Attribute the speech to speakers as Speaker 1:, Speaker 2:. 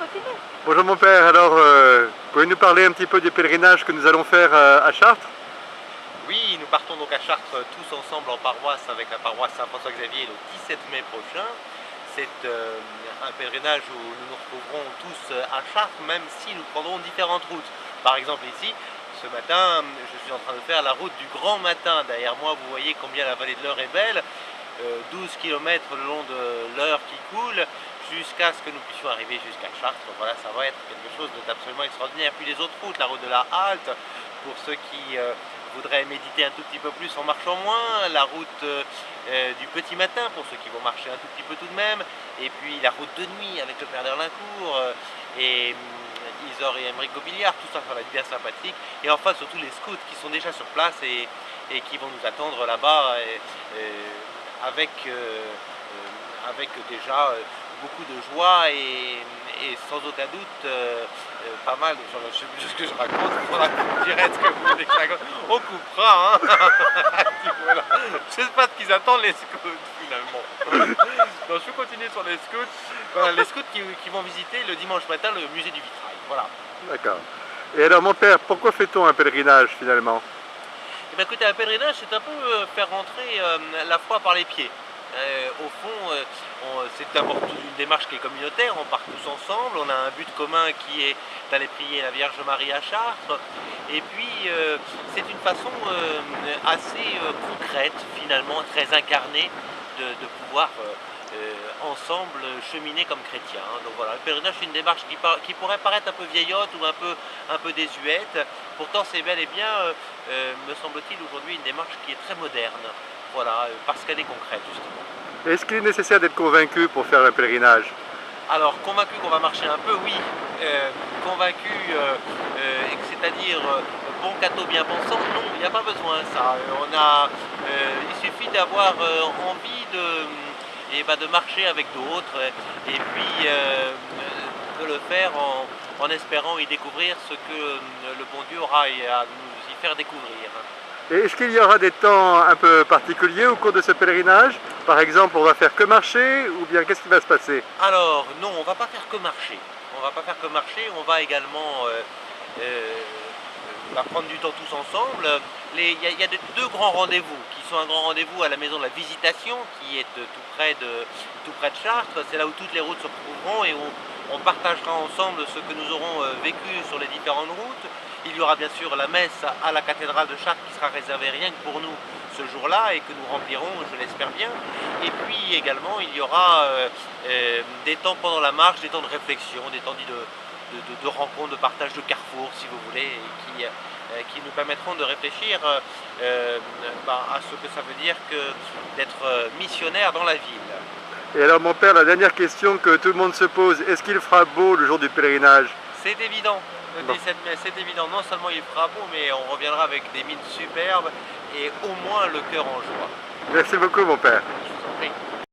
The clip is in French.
Speaker 1: soit filmé.
Speaker 2: Bonjour mon père, alors pouvez-vous nous parler un petit peu du pèlerinage que nous allons faire à Chartres?
Speaker 3: Oui, nous partons donc à Chartres tous ensemble en paroisse avec la paroisse Saint-François-Xavier le 17 mai prochain. C'est un pèlerinage où nous nous retrouverons tous à Chartres, même si nous prendrons différentes routes. Par exemple ici, ce matin, je suis en train de faire la route du Grand Matin. Derrière moi, vous voyez combien la vallée de l'Eure est belle. 12 km le long de l'Eure qui coule, jusqu'à ce que nous puissions arriver jusqu'à Chartres. Voilà, ça va être quelque chose d'absolument extraordinaire. Puis les autres routes, la route de la Halte, pour ceux qui voudraient méditer un tout petit peu plus en marchant moins, la route du Petit Matin pour ceux qui vont marcher un tout petit peu tout de même, et puis la route de nuit avec le Père d'Erlincourt et Isor et Aymeric Gobillard, tout ça va être bien sympathique. Et enfin surtout les scouts qui sont déjà sur place et qui vont nous attendre là-bas avec déjà beaucoup de joie et sans aucun doute pas mal, je ne sais plus ce que je raconte, il faudra que vous me direz ce que vous voulez que je raconte. On coupera, hein. Voilà. Je sais pas ce qu'ils attendent les scouts finalement. Donc je vais continuer sur les scouts. Voilà, les scouts qui vont visiter le dimanche matin le musée du vitrail. Voilà.
Speaker 2: D'accord. Et alors mon père, pourquoi fait-on un pèlerinage finalement?
Speaker 3: Eh bien, écoutez, un pèlerinage, c'est un peu faire rentrer la foi par les pieds. Au fond, c'est d'abord une démarche qui est communautaire, on part tous ensemble, on a un but commun qui est d'aller prier la Vierge Marie à Chartres, et puis c'est une façon assez concrète, finalement, très incarnée, de pouvoir ensemble cheminer comme chrétiens. Donc voilà, le pèlerinage c'est une démarche qui pourrait paraître un peu vieillotte ou un peu désuète, pourtant c'est bel et bien, me semble-t-il, aujourd'hui une démarche qui est très moderne, voilà, parce qu'elle est concrète justement.
Speaker 2: Est-ce qu'il est nécessaire d'être convaincu pour faire un pèlerinage?
Speaker 3: Alors, convaincu qu'on va marcher un peu, oui. Convaincu, c'est-à-dire bon cateau bien pensant, non, il n'y a pas besoin de ça. Il suffit d'avoir envie de marcher avec d'autres et puis de le faire en espérant y découvrir ce que le bon Dieu aura à nous y faire découvrir.
Speaker 2: Et est-ce qu'il y aura des temps un peu particuliers au cours de ce pèlerinage? Par exemple, on va faire que marcher ou bien qu'est-ce qui va se passer?
Speaker 3: Alors non, on ne va pas faire que marcher. On va pas faire que marcher, on va également va prendre du temps tous ensemble. Il y a deux grands rendez-vous qui sont un grand rendez-vous à la maison de la Visitation qui est tout près de Chartres. C'est là où toutes les routes se retrouveront et où on partagera ensemble ce que nous aurons vécu sur les différentes routes. Il y aura bien sûr la messe à la cathédrale de Chartres qui sera réservée rien que pour nous ce jour-là et que nous remplirons, je l'espère bien. Et puis également il y aura des temps pendant la marche, des temps de réflexion, des temps de rencontres, de partage de carrefour si vous voulez, et qui nous permettront de réfléchir à ce que ça veut dire que d'être missionnaire dans la ville.
Speaker 2: Et alors mon père, la dernière question que tout le monde se pose, est-ce qu'il fera beau le jour du pèlerinage?
Speaker 3: C'est évident, le 17 mai, c'est évident. Non seulement il fera beau, mais on reviendra avec des mines superbes et au moins le cœur en joie.
Speaker 2: Merci beaucoup mon père.
Speaker 3: Je vous en prie.